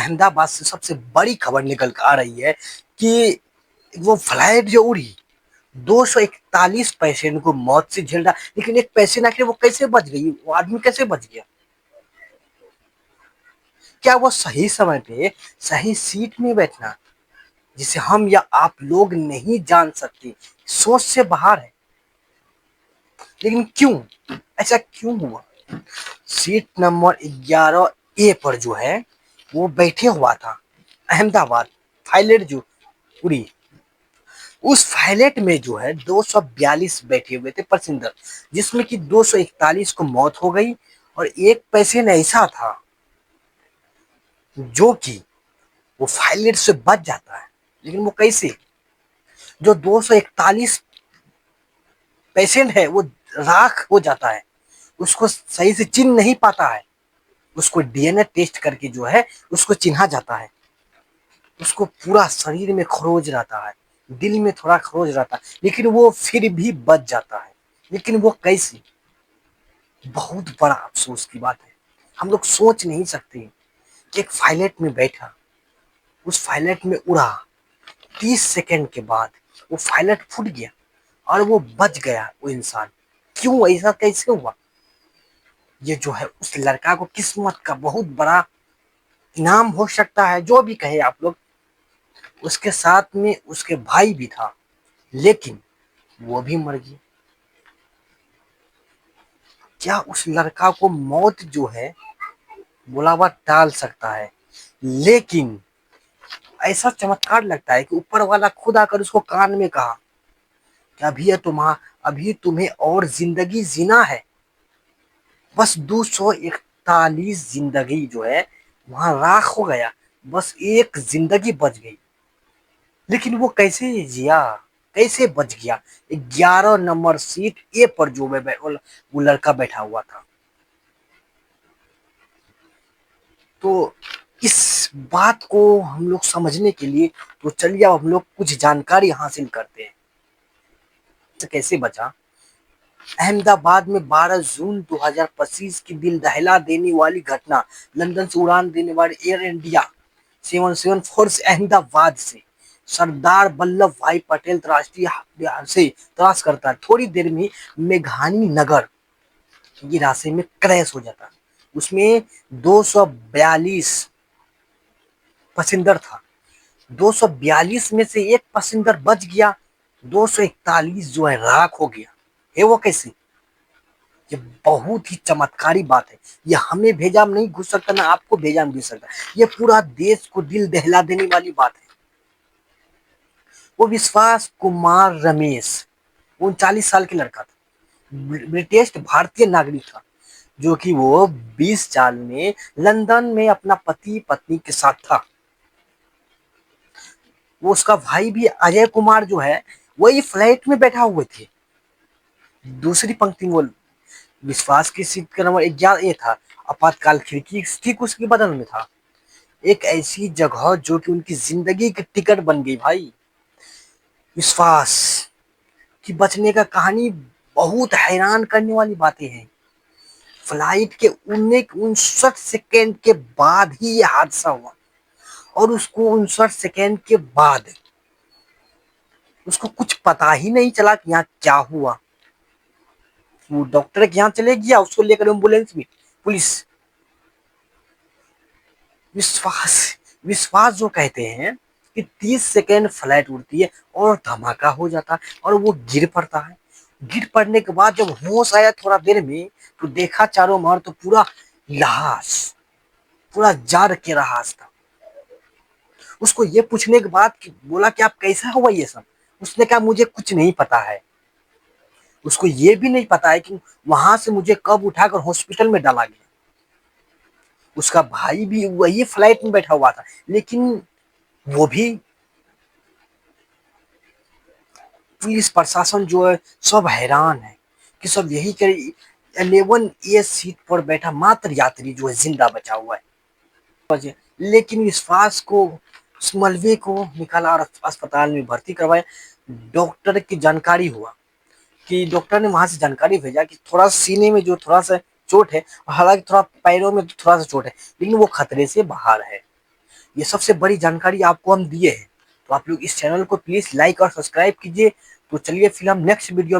अहमदाबाद से सबसे बड़ी खबर निकल कर आ रही है कि वो फ्लाइट जो उड़ी 241 पेशेंट को मौत से झेल रहा, लेकिन एक पेशेंट आखिर वो कैसे बच गई, वो आदमी कैसे बच गया? क्या वो सही समय पे सही सीट में बैठना, जिसे हम या आप लोग नहीं जान सकते, सोच से बाहर है। लेकिन क्यों, ऐसा क्यों हुआ? सीट नंबर 11 ए पर जो है वो बैठे हुआ था अहमदाबाद पायलट जो उड़ी। उस पायलट में जो है 242 बैठे हुए थे पैसेंजर, जिसमें कि 241 को मौत हो गई और एक पेशेंट ऐसा था जो कि वो पायलट से बच जाता है। लेकिन वो कैसे? जो 241 पेशेंट है वो राख हो जाता है, उसको सही से चिन्ह नहीं पाता है। उसको डीएनए टेस्ट करके जो है उसको चिन्हा जाता है। उसको पूरा शरीर में खरोच रहता है, दिल में थोड़ा खरोच रहता है, लेकिन वो फिर भी बच जाता है। लेकिन वो कैसे? बहुत बड़ा अफसोस की बात है। हम लोग सोच नहीं सकते कि एक पायलट में बैठा, उस पायलट में उड़ा, 30 सेकंड के बाद वो पायलट फूट गया और वो बच गया वो इंसान। क्यों, ऐसा कैसे हुआ? ये जो है उस लड़का को किस्मत का बहुत बड़ा इनाम हो सकता है, जो भी कहे आप लोग। उसके साथ में उसके भाई भी था, लेकिन वो भी मर गया। क्या उस लड़का को मौत जो है बुलावा टाल सकता है? लेकिन ऐसा चमत्कार लगता है कि ऊपर वाला खुद आकर उसको कान में कहा कि अभी तुम्हें और जिंदगी जीना है। बस 241 जिंदगी जो है वहां राख हो गया, बस एक जिंदगी बच गई। लेकिन वो कैसे जिया, कैसे बच गया? 11 नंबर सीट ए पर जो वो लड़का बैठा हुआ था। तो इस बात को हम लोग समझने के लिए तो चलिए अब हम लोग कुछ जानकारी हासिल करते हैं। तो कैसे बचा? अहमदाबाद में 12 जून 2025 की दिल दहला देने वाली घटना। लंदन से उड़ान देने वाली एयर इंडिया 774 अहमदाबाद से सरदार वल्लभ भाई पटेल राष्ट्रीय से क्रॉस करता है। थोड़ी देर में मेघानी नगर ये रास्ते में क्रैश हो जाता है। उसमें 242 पैसेंजर था। 242 में से एक पैसेंजर बच गया, 241 जो है राख हो गया। ये वो कैसे? ये बहुत ही चमत्कारी बात है। ये हमें भेजा में नहीं घुस सकता, ना आपको भेजा में घुस सकता। ये पूरा देश को दिल दहला देने वाली बात है। वो विश्वास कुमार रमेश 39 साल के लड़का था, ब्रिटिश भारतीय नागरिक था, जो कि वो 20 साल में लंदन में अपना पति पत्नी के साथ था। वो उसका भाई भी अजय कुमार जो है वही फ्लाइट में बैठा हुए थे, दूसरी पंक्ति में। वो विश्वास की सीट का नंबर 11 ए था। आपातकाल खिड़की ठीक उसके बदल में था। एक ऐसी जगह जो कि उनकी जिंदगी की टिकट बन गई भाई। विश्वास की बचने का कहानी बहुत हैरान करने वाली बातें हैं। फ्लाइट के 59 सेकेंड के बाद ही ये हादसा हुआ, और उसको 59 सेकेंड के बाद उसको कुछ पता ही नहीं चला कि यहाँ क्या हुआ। वो डॉक्टर के यहाँ चले गया, उसको लेकर एम्बुलेंस में पुलिस। विश्वास विश्वास जो कहते हैं कि 30 सेकेंड फ्लाइट उड़ती है और धमाका हो जाता है और वो गिर पड़ता है। गिर पड़ने के बाद जब होश आया थोड़ा देर में, तो देखा चारों मार तो पूरा लाश, पूरा जार के लाश था। उसको ये पूछने के बाद कि बोला कि आप कैसा हुआ ये सब, उसने कहा मुझे कुछ नहीं पता है। उसको ये भी नहीं पता है कि वहां से मुझे कब उठाकर हॉस्पिटल में डाला गया। उसका भाई भी वही फ्लाइट में बैठा हुआ था, लेकिन वो भी, पुलिस प्रशासन जो है सब हैरान है कि सब यही करे। 11 ए सीट पर बैठा मात्र यात्री जो है जिंदा बचा हुआ है। लेकिन विश्वास को, उस मलबे को निकाला और अस्पताल में भर्ती करवाया। डॉक्टर की जानकारी हुआ कि डॉक्टर ने वहां से जानकारी भेजा कि थोड़ा सीने में जो थोड़ा सा चोट है, हालांकि थोड़ा पैरों में थोड़ा सा चोट है, लेकिन वो खतरे से बाहर है। ये सबसे बड़ी जानकारी आपको हम दिए हैं। तो आप लोग इस चैनल को प्लीज लाइक और सब्सक्राइब कीजिए। तो चलिए फिर हम नेक्स्ट वीडियो